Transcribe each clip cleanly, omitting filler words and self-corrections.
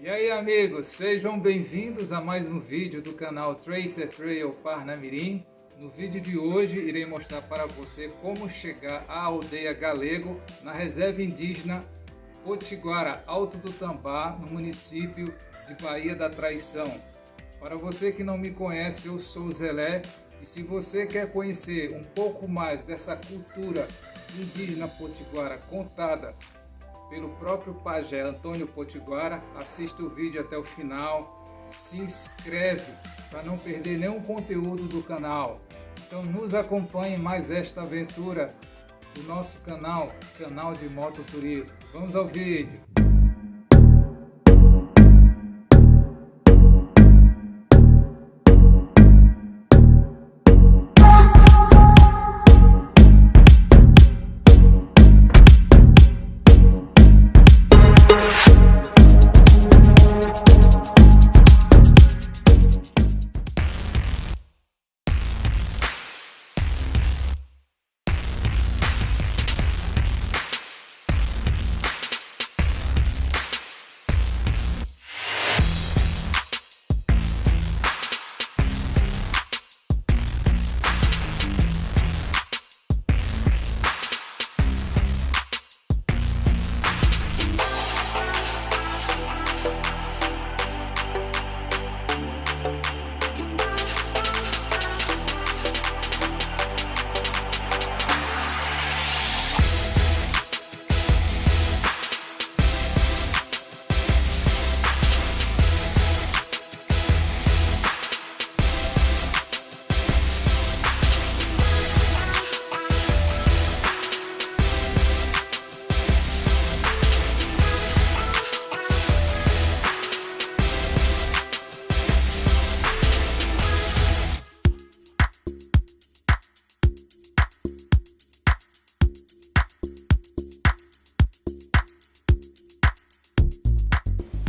E aí amigos, sejam bem-vindos a mais um vídeo do canal Tracer Trail Parnamirim. No vídeo de hoje irei mostrar para você como chegar à aldeia Galego, na reserva indígena Potiguara Alto do Tambá, no município de Baía da Traição. Para você que não me conhece, eu sou o Zelé, e se você quer conhecer um pouco mais dessa cultura indígena potiguara contada pelo próprio pajé Antônio Potiguara, assista o vídeo até o final, se inscreve para não perder nenhum conteúdo do canal. Então nos acompanhe mais esta aventura do nosso canal de Mototurismo. Vamos ao vídeo.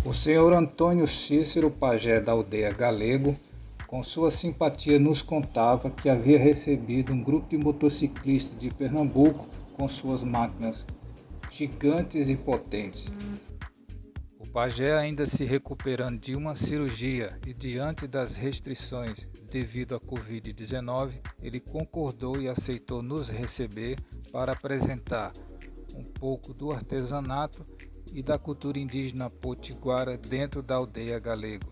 O senhor Antônio Cícero, pajé da aldeia Galego, com sua simpatia nos contava que havia recebido um grupo de motociclistas de Pernambuco com suas máquinas gigantes e potentes. O pajé, ainda se recuperando de uma cirurgia e diante das restrições devido à Covid-19, ele concordou e aceitou nos receber para apresentar um pouco do artesanato e da cultura indígena potiguara dentro da aldeia Galego.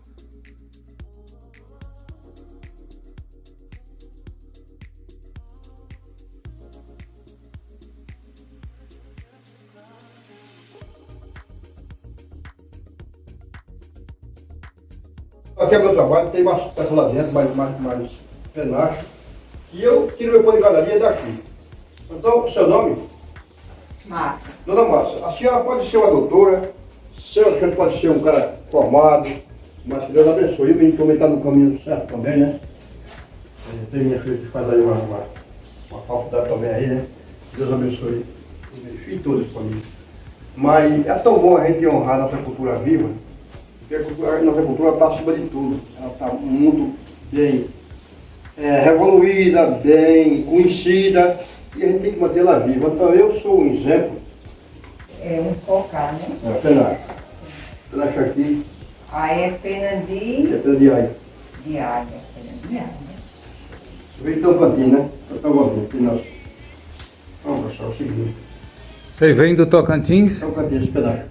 Aqui é meu trabalho, tem bastante peça lá dentro, mais penacho. E eu tiro meu pão de galeria daqui. Então, seu nome? Márcia. Dona Márcia, a senhora pode ser uma doutora, a senhora pode ser um cara formado, mas que Deus abençoe. Eu venho comentar no caminho certo também, né? Tem minha filha que faz aí uma faculdade também aí, né? Deus abençoe os meus filhos todos para mim. Mas é tão bom a gente honrar nossa cultura viva, porque a nossa cultura está acima de tudo. Ela está muito bem revoluída, bem conhecida, e a gente tem que mantê-la viva. Então eu sou um exemplo. É um cocá, né? Penacho aqui. Aí é pena É pena de águia. de águia. Pena de águia. Você veio de Tocantins, né? Tocantins, aqui nós. Vamos, pessoal, é o seguinte. Você vem do Tocantins? Tocantins, esse pedaço.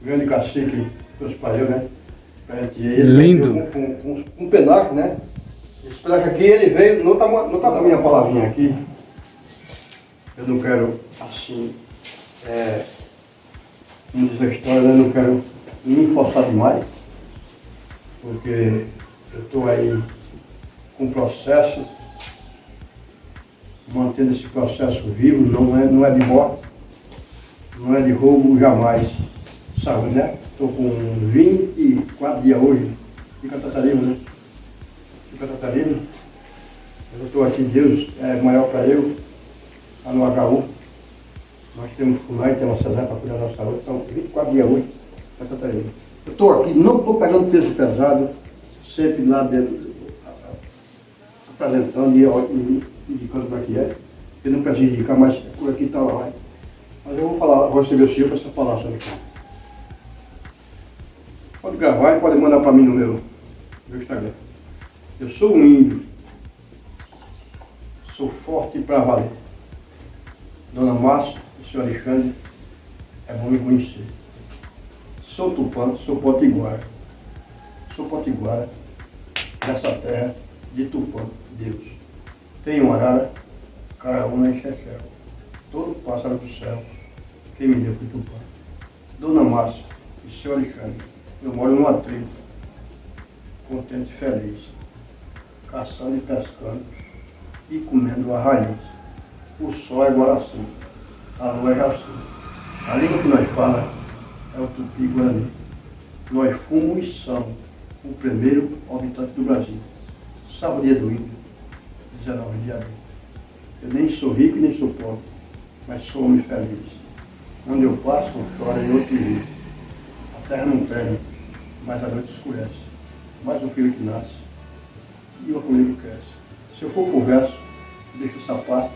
Veio de cacique, trouxe para eu, né? Pra gente ir. Lindo. Com um pedaço, né? Esse pedaço aqui, ele veio, não tá na minha palavrinha aqui. Eu não quero, assim, como diz a história, eu não quero me forçar demais, porque eu estou aí com um processo, mantendo esse processo vivo, não é de morte, não é de roubo jamais, sabe, né? Estou com 24 dias hoje, de Catarina, né? De Catarina. Eu estou aqui, Deus é maior para eu. Lá no HU, nós temos FUNAI, temos CESAR para cuidar da nossa saúde, são 24 dias hoje, para Catarina. Eu estou aqui, não estou pegando peso pesado, sempre lá dentro, apresentando e indicando como é que é. Eu não preciso indicar, mas por aqui está lá. Mas eu vou falar, vou receber o senhor para você falar sobre isso. Pode gravar e pode mandar para mim no meu Instagram. Eu sou um índio. Sou forte pra valer. Dona Márcia e senhor Alexandre, é bom me conhecer. Sou Tupã, sou potiguara. Sou potiguara dessa terra de Tupã, Deus. Tenho arara, caraúna e chechel. Todo pássaro do céu, quem me deu foi Tupã. Dona Márcia e senhor Alexandre, eu moro numa tribo, contente e feliz, caçando e pescando e comendo a raiz. O sol é Guaraci, a lua é Jaci. A língua que nós falamos é o Tupi-Guarani. Nós fomos e somos o primeiro habitante do Brasil. Sábado dia do índio, 19 de abril. Eu nem sou rico nem sou pobre, mas sou homem feliz. Onde eu passo, chora e outro rio. A terra não treme, mas a noite escurece. Mais um filho que nasce e o família que cresce. Se eu for por verso, deixo o sapato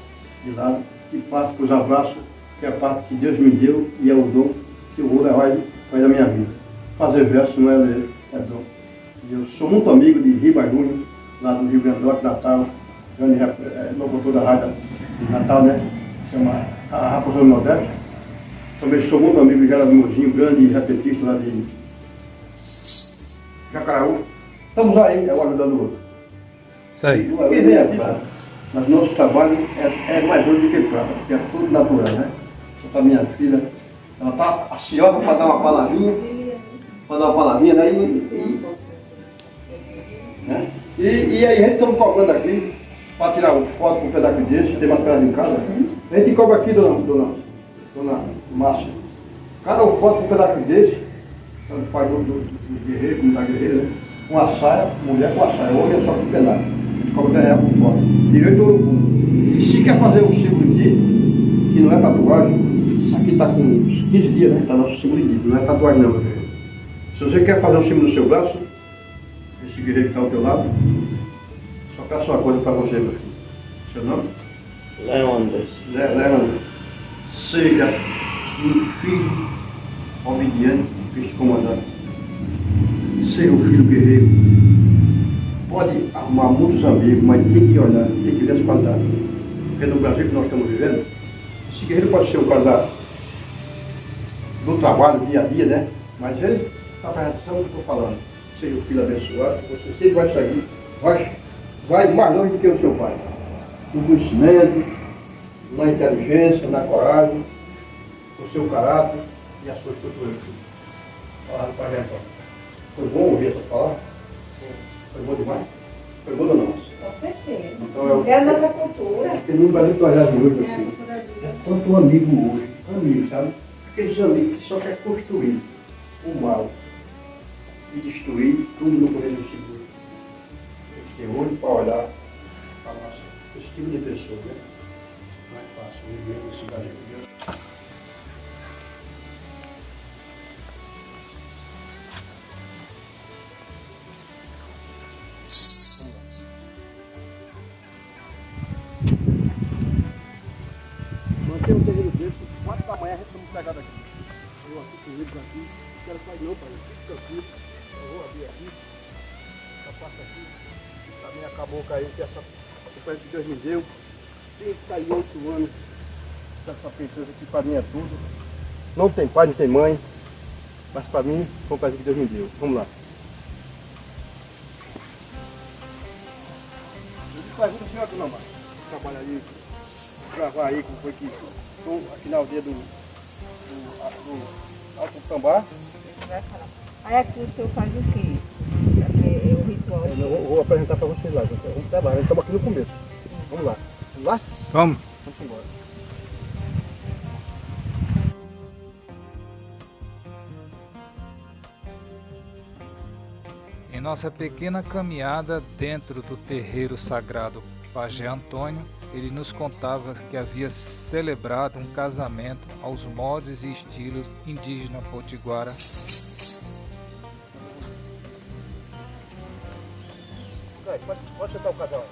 de lado e parto para os abraços, que é a parte que Deus me deu e é o dom que eu vou levar para da minha vida. Fazer verso não é ler, é dom. E eu sou muito amigo de Riba Júnior, lá do Rio Grande do Norte, Natal, grande locutor da rádio de Natal, né? Chama a Raposa do Nordeste. Também sou muito amigo de Geraldo Mozinho, grande repetista lá de Jacaraú. Estamos aí, é um ajudando o outro. Isso aí. Quem vem aqui, mas nosso trabalho é mais ouro do que prata, porque é tudo natural, né? Então, minha filha, ela está ansiosa para dar uma palavrinha, né? E aí a gente estamos cobrando aqui, para tirar uma foto com um pedaço desse, tem material em casa. A gente cobra aqui, dona Márcia, cada foto com um pedaço desse, tanto faz do guerreiro como da guerreira, né? Uma saia, mulher com uma saia, homem é só com um pedaço. A gente cobra 10 reais por foto. Direito do ouro puro. E se quer fazer um símbolo indígena, que não é tatuagem, aqui está com uns 15 dias, né? Está nosso símbolo indígena, não é tatuagem não, meu guerreiro. Se você quer fazer um símbolo no seu braço, esse guerreiro que está ao teu lado, só peço uma coisa para você, meu filho. Seu nome? Leandro. Leandro. Seja um filho obediente deste comandante. Seja um filho guerreiro. Pode arrumar muitos amigos, mas tem que olhar, tem que ver as qualidades. Porque no Brasil que nós estamos vivendo, esse guerreiro pode ser o cara do trabalho, dia a dia, né? Mas ele está prestando atenção no que eu estou falando. Seja um filho abençoado, você sempre vai sair, vai mais longe do que o seu pai. No conhecimento, na inteligência, na coragem, no seu caráter e a sua estrutura. Falando para a gente, foi bom ouvir essa palavra? Sim. Foi bom demais? Foi bom ou não? Com certeza. Então, é a nossa cultura. Porque no Brasil que nós já vivemos assim, é tanto amigo hoje, amigo, sabe? Aqueles amigos que só querem construir o mal e destruir tudo no poder do seguro. A gente tem olho para olhar para esse tipo de pessoa, né? Não é fácil viver nesse Brasil. Mantém um terreno desse, 4 da manhã a gente estamos pegados aqui. Eu aqui com eles aqui, não quero sair não, pai. Fica aqui, eu vou abrir aqui, essa parte aqui, pra mim acabou caindo, que essa coisa que Deus me deu. 38 anos, essa princesa aqui pra mim é tudo. Não tem pai, não tem mãe, mas pra mim foi um presente que Deus me deu. Vamos lá. Eu pergunto ao senhor aqui não, trabalha aí, gravar aí como foi que estou aqui na aldeia do Alto Tambá. Aí aqui o senhor faz o quê? É o ritual. Eu vou apresentar para vocês lá, vamos trabalhar, estamos aqui no começo. Vamos lá. Vamos lá? Vamos. Vamos embora. Em nossa pequena caminhada dentro do terreiro sagrado Pajé Antônio, ele nos contava que havia celebrado um casamento aos modos e estilos indígena potiguara. Pode sentar o casal aí.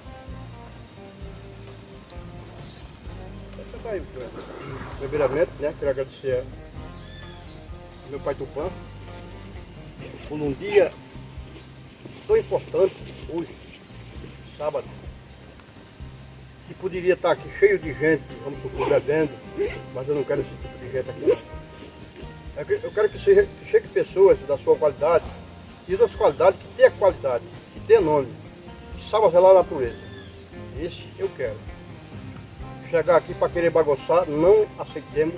Pode sentar aí, primeiramente, né? Quero agradecer ao meu pai Tupã, por um dia tão importante, hoje, sábado, que poderia estar aqui cheio de gente, vamos supor, bebendo, mas eu não quero esse tipo de gente aqui. Eu quero que chegue pessoas da sua qualidade, e das qualidades que tenha qualidade, que tenha nome, que saiba zelar a natureza. Esse eu quero. Chegar aqui para querer bagunçar, não aceitemos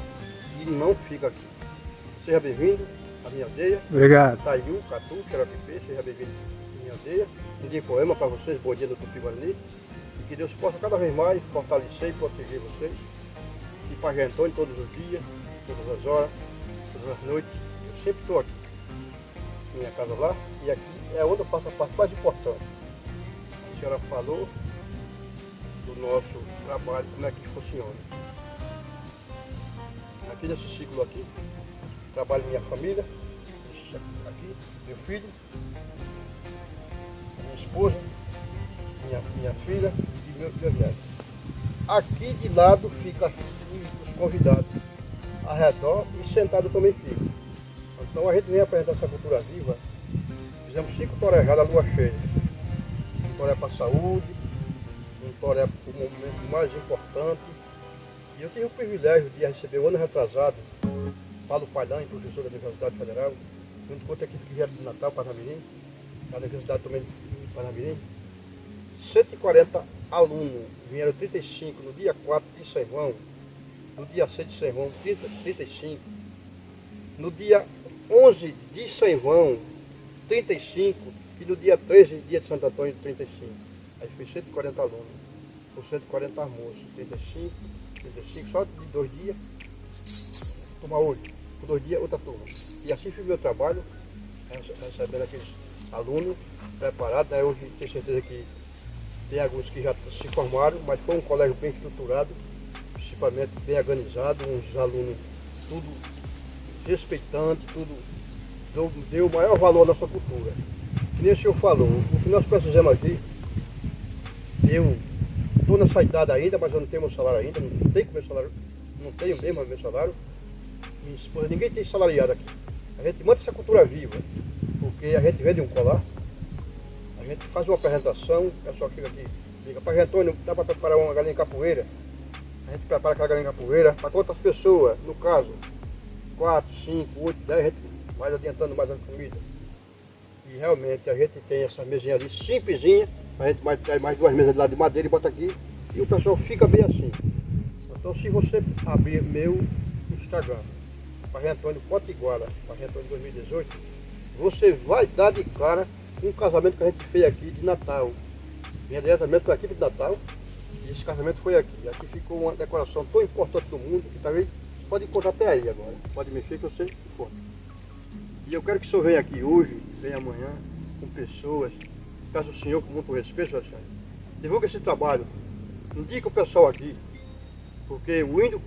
e não fica aqui. Seja bem-vindo à minha aldeia. Obrigado. Taiu, Catu, Xeroquipê, seja bem-vindo à minha aldeia. Envie poema para vocês, bom dia do Tupi-Guarani. E que Deus possa cada vez mais fortalecer e proteger vocês. E para Pai Antônio todos os dias, todas as horas, todas as noites. Eu sempre estou aqui. Minha casa lá, e aqui é onde eu faço a parte mais importante. A senhora falou do nosso trabalho, como é que funciona. Aqui nesse ciclo aqui, trabalho minha família, aqui, meu filho, minha esposa, minha filha e meu neto. Aqui de lado fica os convidados, ao redor e sentado também fica. Então a gente vem apresentar essa cultura viva. Fizemos 5 torejadas à lua cheia. Um toré para a saúde, um toré para o momento mais importante. E eu tive o privilégio de receber o ano retrasado Paulo Pailã, professor da Universidade Federal, junto com outra equipe que vieram de Natal, Parnamirim, da Universidade também de Parnamirim. 140 alunos, vieram 35 no dia 4 de São João, no dia 6 de São João, 35, no dia 11 de São João, 35, e no dia 13, dia de Santo Antônio, 35. Aí foi 140 alunos, por 140 almoços, 35, só de 2 dias, turma hoje, por 2 dias outra turma. E assim foi o meu trabalho, recebendo aqueles alunos preparados, né? Hoje tenho certeza que tem alguns que já se formaram, mas foi um colégio bem estruturado, principalmente bem organizado, uns alunos tudo respeitante, tudo deu o maior valor à nossa cultura. Que nem o senhor falou, o que nós precisamos aqui, eu estou nessa idade ainda, mas eu não tenho meu salário ainda, não tenho meu salário, não tenho mesmo meu salário. Minha esposa, ninguém tem salariado aqui. A gente mantém essa cultura viva, porque a gente vende um colar, a gente faz uma apresentação, o pessoal chega aqui, liga, Pai Antônio, dá para preparar uma galinha capoeira? A gente prepara aquela galinha capoeira para quantas pessoas, no caso, 4, 5, 8, 10, a gente vai adiantando mais a comida. E realmente a gente tem essa mesinha ali simplesinha, a gente mais 2 mesas de lado de madeira e bota aqui, e o pessoal fica bem assim. Então se você abrir meu Instagram, Pai Antônio Potiguara, Pai Antônio 2018, você vai dar de cara com um casamento que a gente fez aqui de Natal. Vinha diretamente com a equipe de Natal, e esse casamento foi aqui. Aqui ficou uma decoração tão importante do mundo, que talvez pode encontrar até aí agora. Pode mexer que você encontra. E eu quero que o senhor venha aqui hoje, venha amanhã, com pessoas. Peço ao senhor com muito respeito, Alexandre. Divulga esse trabalho. Indica o pessoal aqui. Porque o índio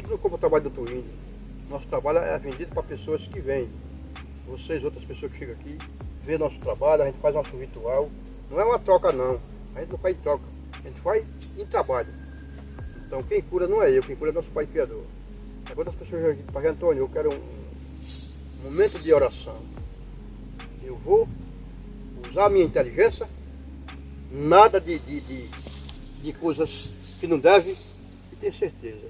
não compra o trabalho do outro índio. Nosso trabalho é vendido para pessoas que vêm. Vocês, outras pessoas que chegam aqui, vê nosso trabalho, a gente faz nosso ritual. Não é uma troca não. A gente não faz em troca. A gente faz em trabalho. Então quem cura não é eu, quem cura é nosso Pai Criador. Agora as pessoas chegam aqui, Pai Antônio, eu quero um momento de oração. Eu vou usar a minha inteligência, nada de coisas que não deve, e ter certeza.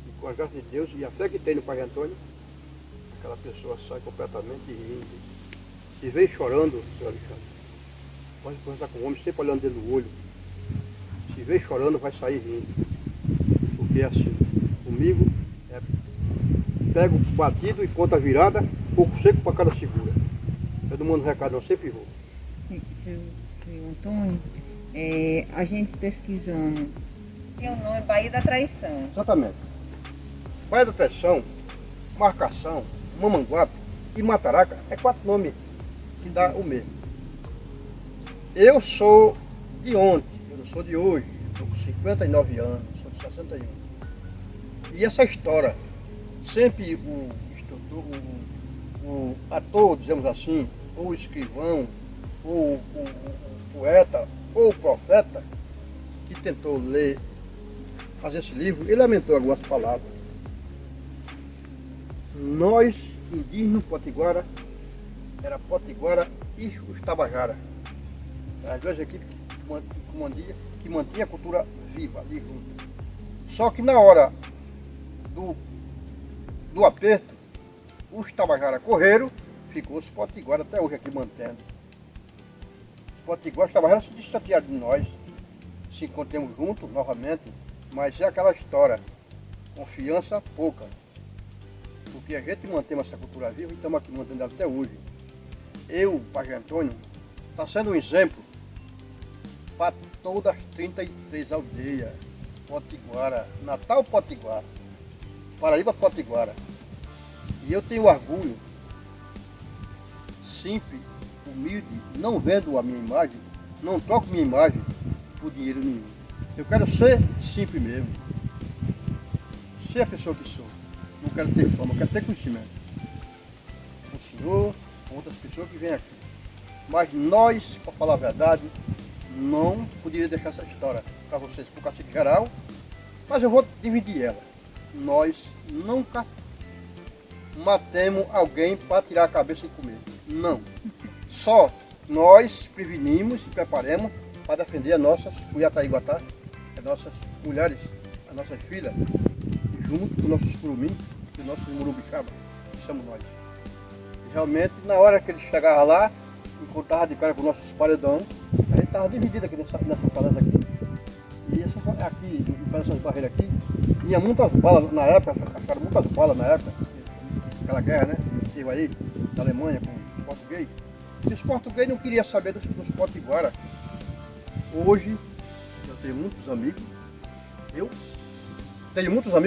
E com a graça de Deus e a fé que tem no Pai Antônio, aquela pessoa sai completamente rindo. Se vem chorando, senhor Alexandre, pode conversar com o homem sempre olhando dentro do olho. Se vem chorando, vai sair rindo. Porque é assim, comigo é pego batido e conta virada, pouco seco para cada segura. Eu não mando recado, não, sempre vou. Seu Antônio, a gente pesquisando, tem o nome Baía da Traição. Exatamente. Baía da Traição, Marcação, Mamanguape e Mataraca é 4 nomes que dá o mesmo. Eu sou de ontem, eu não sou de hoje, estou com 59 anos, sou de 61. E essa história, sempre o ator, dizemos assim, ou o escrivão, ou o poeta, ou o profeta, que tentou ler, fazer esse livro, ele lamentou algumas palavras. Nós, indígenas potiguara, era Potiguara e os Tabajara. As duas equipes que mantinham a cultura viva ali junto. Só que na hora do aperto, os Tabajara correram, ficou os Potiguara até hoje aqui mantendo. Os Potiguara, os Tabajara se distanciaram de nós, se encontramos juntos novamente, mas é aquela história, confiança pouca. Porque a gente mantém essa cultura viva e estamos aqui mantendo ela até hoje. Eu, Pajé Antônio, está sendo um exemplo para todas as 33 aldeias, Potiguara, Natal Potiguara, Paraíba Potiguara. E eu tenho orgulho, simples, humilde, não vendo a minha imagem, não troco minha imagem por dinheiro nenhum. Eu quero ser simples mesmo, ser a pessoa que sou. Não quero ter fama, eu quero ter conhecimento. O senhor, com outras pessoas que vêm aqui. Mas nós, para falar a verdade, não poderia deixar essa história para vocês por cacique geral, mas eu vou dividir ela. Nós nunca matemos alguém para tirar a cabeça e comer. Não. Só nós prevenimos e preparamos para defender as nossas Cuiataiguatá, as nossas mulheres, as nossas filhas, junto com os nossos curumim e os nossos murubixaba, que somos nós. E realmente, na hora que eles chegavam lá, encontravam de cara com os nossos paredão, a gente estava dividido aqui nessa palestra aqui. E essas barreiras aqui, tinha muitas balas na época, acharam muitas balas na época, aquela guerra, né, que teve aí, da Alemanha com os portugueses. E os portugueses não queriam saber dos potiguara. Hoje, eu tenho muitos amigos,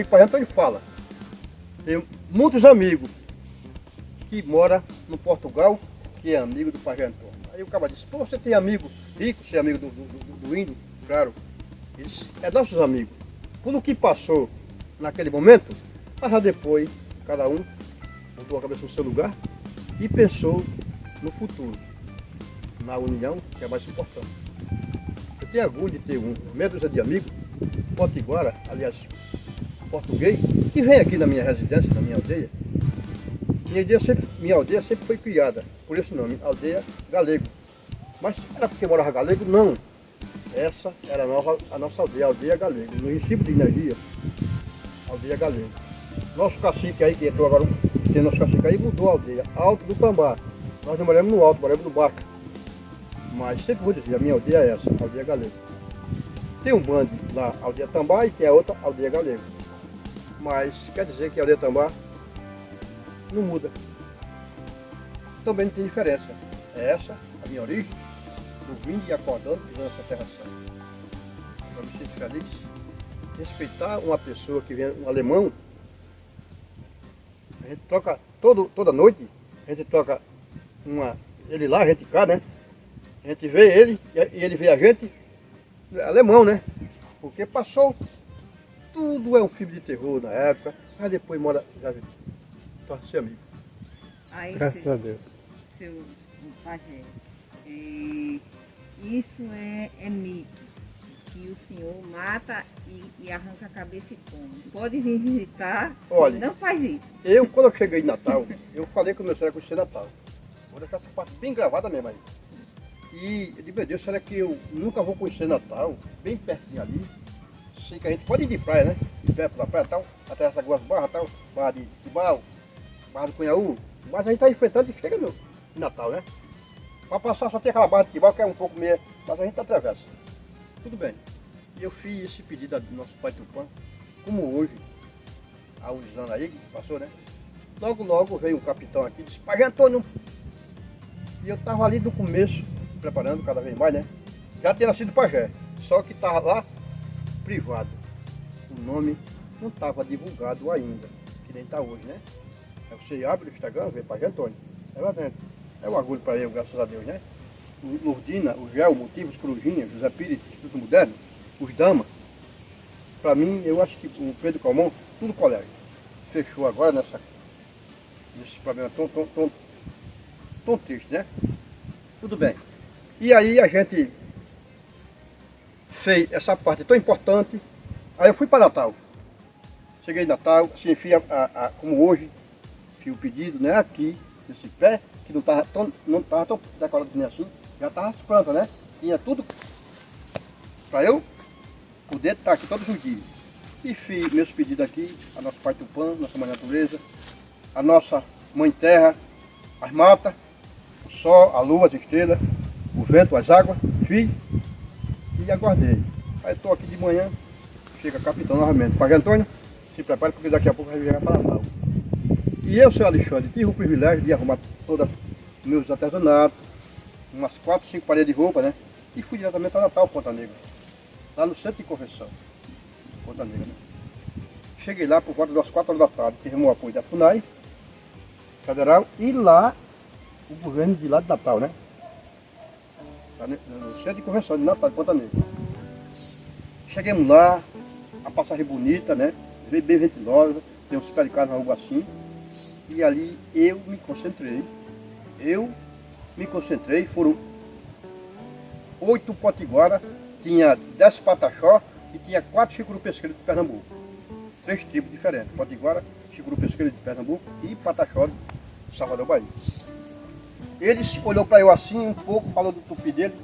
Pajé Antônio fala, tenho muitos amigos que moram no Portugal, que é amigo do Pajé Antônio. Aí o cara disse, pô, você tem amigo rico, você é amigo do índio? Claro, eles é nossos amigos. Tudo o que passou naquele momento, mas depois, cada um botou a cabeça no seu lugar e pensou no futuro, na união, que é mais importante. Eu tenho orgulho de ter meia dúzia de amigos, potiguara, aliás, português, que vem aqui na minha residência, na minha aldeia. Minha aldeia sempre foi criada por esse nome, Aldeia Galego. Mas era porque morava galego? Não. Essa era a nossa aldeia, Aldeia Galego. No município de Energia, Aldeia Galego. Nosso cacique aí, que entrou agora, tem nosso cacique aí, mudou a aldeia, Alto do Tambá. Nós não moramos no alto, moramos no baixo. Mas sempre vou dizer, a minha aldeia é essa, Aldeia Galego. Tem um bando lá, Aldeia Tambá, e tem a outra, Aldeia Galego. Mas quer dizer que a Aldeia Tambá não muda. Também não tem diferença. É essa, a minha origem, dormindo e acordando, pisando essa terra santa. Para me sentir feliz, respeitar uma pessoa que vem, um alemão, a gente troca toda noite, a gente troca ele lá, a gente cá, né? A gente vê ele e ele vê a gente, alemão, né? Porque passou, tudo é um filme de terror na época, mas depois mora já para ser amigo. Aí, Graças a Deus. Seu Pajé, isso é mito, que o senhor mata e arranca a cabeça e come. Pode vir visitar, olha, não faz isso. Quando eu cheguei em Natal, eu falei que o meu sonho era conhecer Natal. Vou deixar essa parte bem gravada mesmo aí. E eu disse, meu Deus, será que eu nunca vou conhecer Natal? Bem pertinho ali. Sei que a gente pode ir de praia, né? De pé pela praia e tal, até essas duas barras tal, barra de Tibau, barra do Cunhaú. Mas a gente está enfrentando e chega no Natal, né? Para passar só tem aquela barra de Tibau que é um pouco meia, mas a gente atravessa. Tudo bem. E eu fiz esse pedido do nosso pai Tupã, como hoje, há uns anos aí, que passou, né? Logo veio um capitão aqui e disse, Pajé Antônio. E eu estava ali do começo, preparando cada vez mais, né? Já tinha nascido Pajé, só que estava lá privado. O nome não estava divulgado ainda, que nem está hoje, né? Aí você abre o Instagram, vê Pajé Antônio. É lá dentro. É um orgulho para eu, graças a Deus, né? O Lurdina, o Gel, o Motivo, os Corujinha, José Pires, Instituto Moderno, os Dama. Para mim, eu acho que o Pedro Calmon, tudo colega. Fechou agora nesse problema tão triste, né? Tudo bem. E aí a gente fez essa parte tão importante. Aí eu fui para Natal. Cheguei em Natal, assim, como hoje, fiz o pedido, né? Aqui, nesse pé, que não estava tão decorado nem assim, já estava as plantas, né? Tinha tudo para eu poder estar aqui todos os dias. E fiz meus pedidos aqui, a nosso Pai Tupã, nossa Mãe Natureza, a nossa Mãe Terra, as matas, o sol, a lua, as estrelas, o vento, as águas, fiz e aguardei. Aí estou aqui de manhã, chega capitão novamente. Pai Antônio, se prepare porque daqui a pouco vai viajar para Natal. E eu, seu Alexandre, tive o privilégio de arrumar todos os meus artesanatos, umas 4, 5 paredes de roupa, né? E fui diretamente ao Natal, Ponta Negra, lá no centro de convenção, Ponta Negra, né? Cheguei lá por volta das 4 horas da tarde, tive o apoio da FUNAI Federal e lá o governo de lá de Natal, né? No centro de convenção de Natal, de Ponta Negra. Chegamos lá, a passagem bonita, né? Bem ventilosa, tem uns caricados na rua assim. E ali eu me concentrei. Foram 8 potiguara, tinha 10 pataxó e tinha 4 chicuru-pesqueiros de Pernambuco. 3 tribos diferentes, potiguara, chicuru-pesqueiro de Pernambuco e pataxó de Salvador, Bahia. Ele olhou para eu assim um pouco, falou do tupi dele,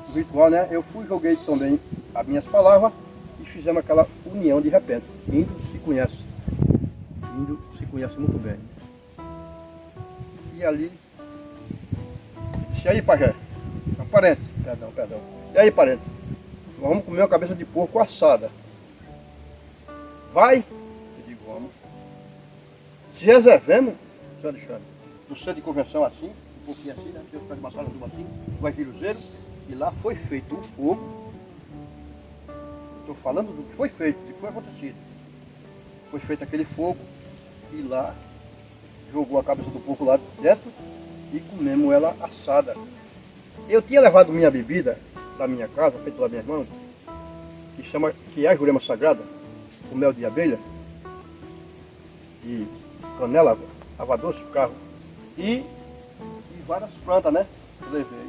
do ritual, né? Eu fui, joguei também as minhas palavras e fizemos aquela união de repente. Índio se conhece muito bem. E ali, disse, e aí, pajé? Não, parente, perdão. E aí, parente? Vamos comer uma cabeça de porco assada. Vai? Eu digo, vamos. Se reservemos, senhor Alexandre, no centro de convenção assim, um pouquinho assim, né? Tem um pé de massagem assim, vai Viruzeiro, e lá foi feito um fogo. Estou falando do que foi feito, do que foi acontecido. Foi feito aquele fogo e lá jogou a cabeça do porco lá dentro e comemos ela assada. Eu tinha levado minha bebida da minha casa, feita pela minha irmã, que é a Jurema Sagrada, com mel de abelha e canela, água doce, carro e várias plantas, né? Eu levei,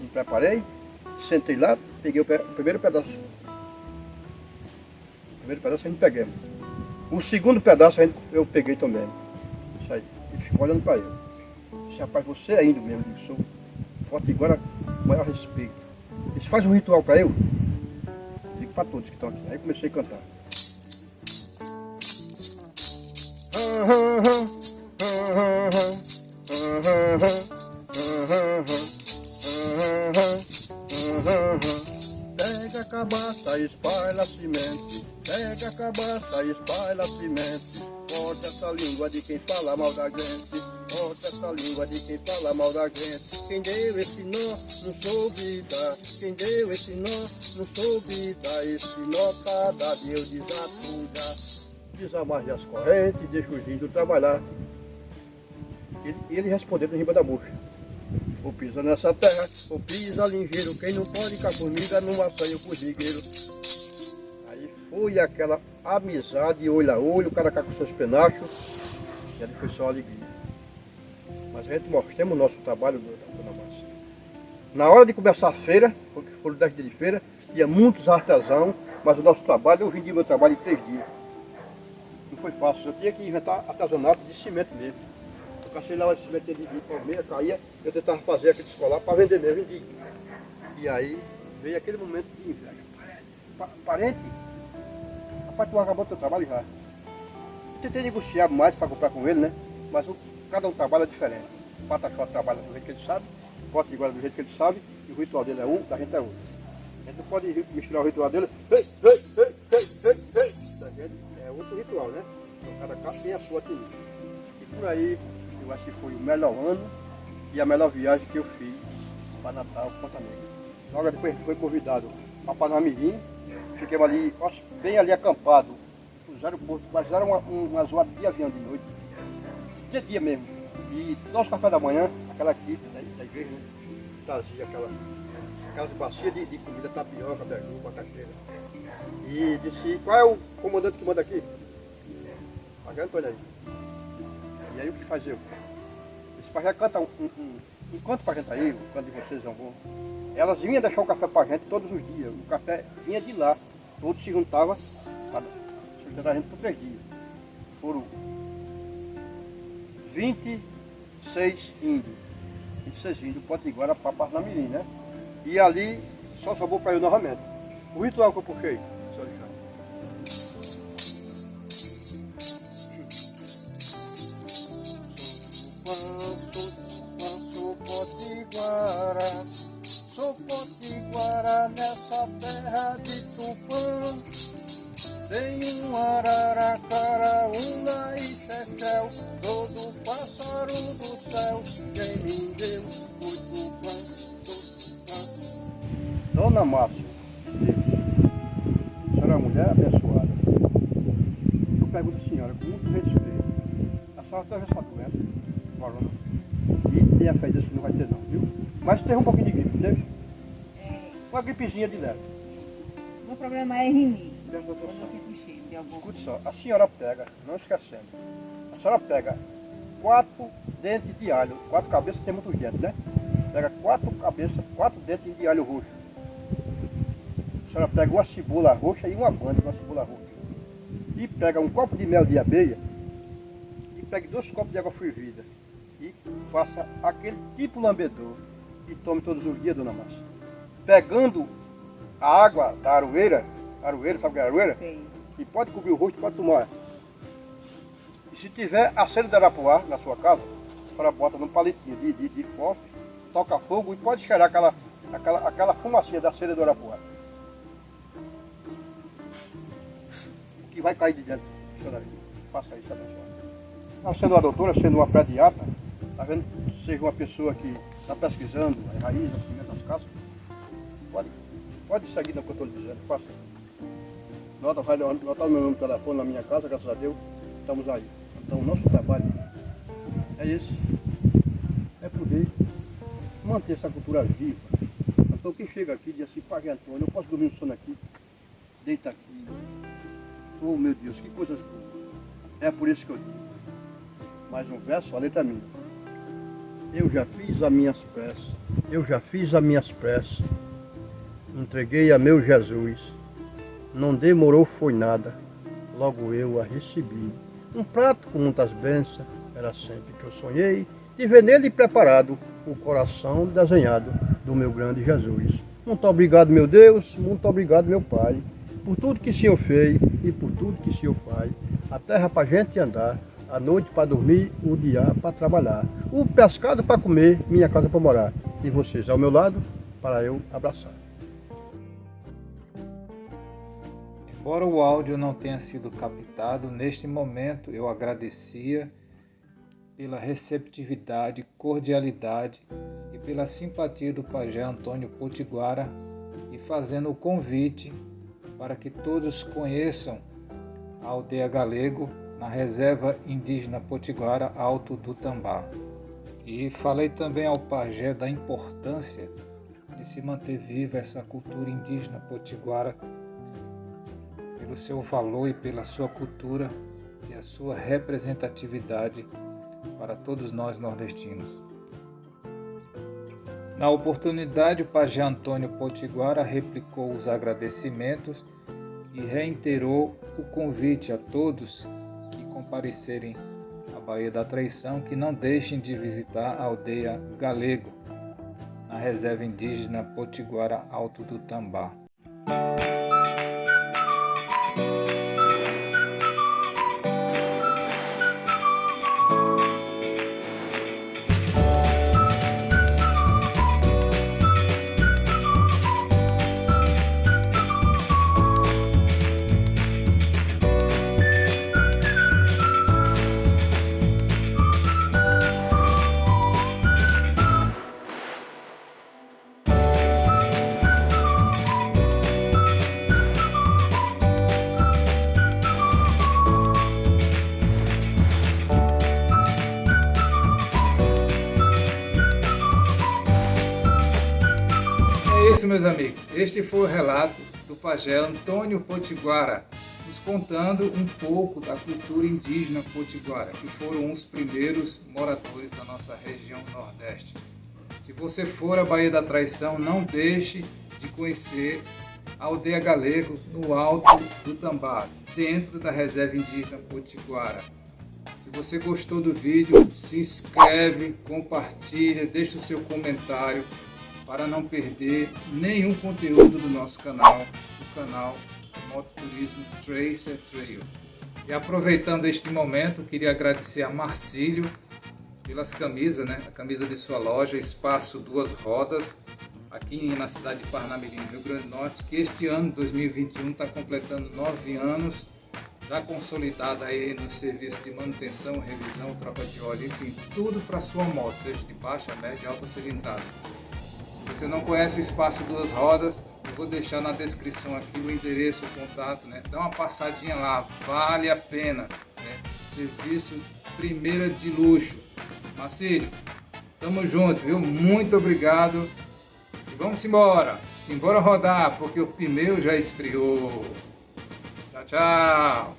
me preparei, sentei lá, peguei o primeiro pedaço. O primeiro pedaço a gente pegamos. O segundo pedaço eu peguei também. Isso aí. E ficou olhando para ele. Disse, rapaz, você é índio mesmo, eu sou potiguara com maior respeito. Ele faz um ritual para eu. Digo para todos que estão aqui. Aí comecei a cantar. Pega a cabaça, espalha a semente. Pega a cabaça, espalha a semente. Corta essa língua de quem fala mal da gente. Corta essa língua de quem fala mal da gente. Quem deu esse nó não soube dar. Quem deu esse nó não soube dar. Esse nó tá dado e eu desato já. Desamarre as correntes, deixa os índios trabalhar. Ele respondeu em riba da bucha. Ou pisa nessa terra, ou pisa ligeiro. Quem não pode com a formiga, não assanha com o rigueiro. Aí foi aquela amizade, olho a olho, o cara cá com seus penachos. E ali foi só alegria. Mas a gente mostramos o nosso trabalho, dona Márcia. Na hora de começar a feira, foram 10 dias de feira, tinha muitos artesãos, mas o nosso trabalho, eu vendi meu trabalho em 3 dias. Não foi fácil, eu tinha que inventar artesanato de cimento mesmo. Eu cachei lá de cimento de palmeira, caía, eu tentava fazer aquele escolar para vender mesmo, vendi. E aí veio aquele momento de inveja. Parente? Rapaz, tu acabou teu trabalho já. Eu tentei negociar mais para comprar com ele, né? Mas cada um trabalha diferente. O Pataxó trabalha do jeito que ele sabe, o Potiguara do jeito que ele sabe, e o ritual dele é um, da gente é outro. A gente não pode misturar o ritual dele, da gente é outro ritual, né? Então cada casa tem a sua atitude. E por aí, eu acho que foi o melhor ano e a melhor viagem que eu fiz para Natal, Ponta Negra. Logo depois a gente foi convidado para Parnamirim, ficamos ali, bem ali acampado. Usaram o porto, mas fizeram uma zoada de avião de noite. Dia mesmo. E nosso café da manhã, aquela equipe da igreja, né? Trazia aquelas bacias de comida, tapioca, beiju, bacateira. E disse, qual é o comandante que manda aqui? Pajé Antônio aí. E aí o que faz eu? Esse pajé canta enquanto o gente aí, o canto de vocês é um bom. Elas vinham deixar o café pra gente todos os dias. O café vinha de lá. Todos se juntavam para sustentar a gente por 3 dias. Foram 26 26 índios. 26 índios, Potiguara para Parnamirim, né? E ali só sobrou para eu novamente. O ritual que eu puxei, seu Alexandre. Sou Potiguara nessa terra de Tupã. Tem um araracara, uma e chechel, todo pássaro do céu. Quem me deu foi Tupã. Dona Márcia, a senhora é uma mulher abençoada. Eu pergunto à senhora com muito respeito. A senhora teve essa doença, corona, e tem a fé disso que não vai ter não, viu? Mas teve um pouquinho de gripe, teve? Uma gripezinha de leve. O problema é rinite. Quando Quando eu sinto o cheiro de alguma Escute só, a senhora pega, não esquecendo, a senhora pega 4 dentes de alho, 4 cabeças tem muitos dentes, né? Pega 4 cabeças, 4 dentes de alho roxo. A senhora pega uma cebola roxa e uma banda de uma cebola roxa. E pega um copo de mel de abelha e pegue 2 copos de água fervida. E faça aquele tipo lambedor e tome todos os dias, dona Márcia. Pegando a água da aroeira, sabe o que é aroeira? Sim. E pode cobrir o rosto, pode tomar. E se tiver a cera de arapuá na sua casa, a senhora bota num palitinho de fósforo, toca fogo e pode cheirar aquela fumacinha da cera do arapuá. O que vai cair de dentro, senhora, faça isso, abençoado. Não sendo uma doutora, sendo uma pediatra, tá vendo? Seja uma pessoa que está pesquisando as raízes, as sementes das cascas, pode seguir no que eu estou lhe dizendo, faça. Nota o meu número de telefone na minha casa, graças a Deus, estamos aí. Então o nosso trabalho é esse, é poder manter essa cultura viva. Então quem chega aqui diz assim, Padre Antônio, eu posso dormir no sono aqui, deita aqui. Oh meu Deus, que coisas boas. É por isso que eu digo. Mais um verso, a letra minha. Eu já fiz as minhas preces, entreguei a meu Jesus. Não demorou, foi nada, logo eu a recebi. Um prato com muitas bênçãos, era sempre que eu sonhei, de ver nele preparado o coração desenhado do meu grande Jesus. Muito obrigado, meu Deus, muito obrigado, meu Pai, por tudo que o Senhor fez e por tudo que o Senhor faz. A terra para a gente andar, a noite para dormir, o dia para trabalhar, o pescado para comer, minha casa para morar. E vocês ao meu lado, para eu abraçar. Embora o áudio não tenha sido captado, neste momento eu agradecia pela receptividade, cordialidade e pela simpatia do pajé Antônio Potiguara e fazendo o convite para que todos conheçam a aldeia Galego na reserva indígena Potiguara Alto do Tambá. E falei também ao pajé da importância de se manter viva essa cultura indígena Potiguara pelo seu valor e pela sua cultura e a sua representatividade para todos nós nordestinos. Na oportunidade, o pajé Antônio Potiguara replicou os agradecimentos e reiterou o convite a todos que comparecerem à Baía da Traição que não deixem de visitar a aldeia Galego, na reserva indígena Potiguara Alto do Tambá. É isso, meus amigos. Este foi o relato do pajé Antônio Potiguara, nos contando um pouco da cultura indígena potiguara, que foram os primeiros moradores da nossa região Nordeste. Se você for à Baía da Traição, não deixe de conhecer a aldeia Galego no Alto do Tambá, dentro da reserva indígena Potiguara. Se Se você gostou do vídeo, se inscreve, compartilha, deixa o seu comentário para não perder nenhum conteúdo do nosso canal, o canal Mototurismo Tracer Trail. E aproveitando este momento, queria agradecer a Marcílio pelas camisas, né? A camisa de sua loja, Espaço Duas Rodas, aqui na cidade de Parnamirim, Rio Grande do Norte, que este ano, 2021, está completando 9 anos, já consolidada aí no serviço de manutenção, revisão, troca de óleo, enfim, tudo para sua moto, seja de baixa, média, alta cilindrada. Se você não conhece o Espaço Duas Rodas, eu vou deixar na descrição aqui o endereço, o contato, né? Dá uma passadinha lá, vale a pena, né? Serviço primeira de luxo. Marcílio, tamo junto, viu? Muito obrigado. E vamos embora. Simbora rodar, porque o pneu já esfriou. Tchau, tchau.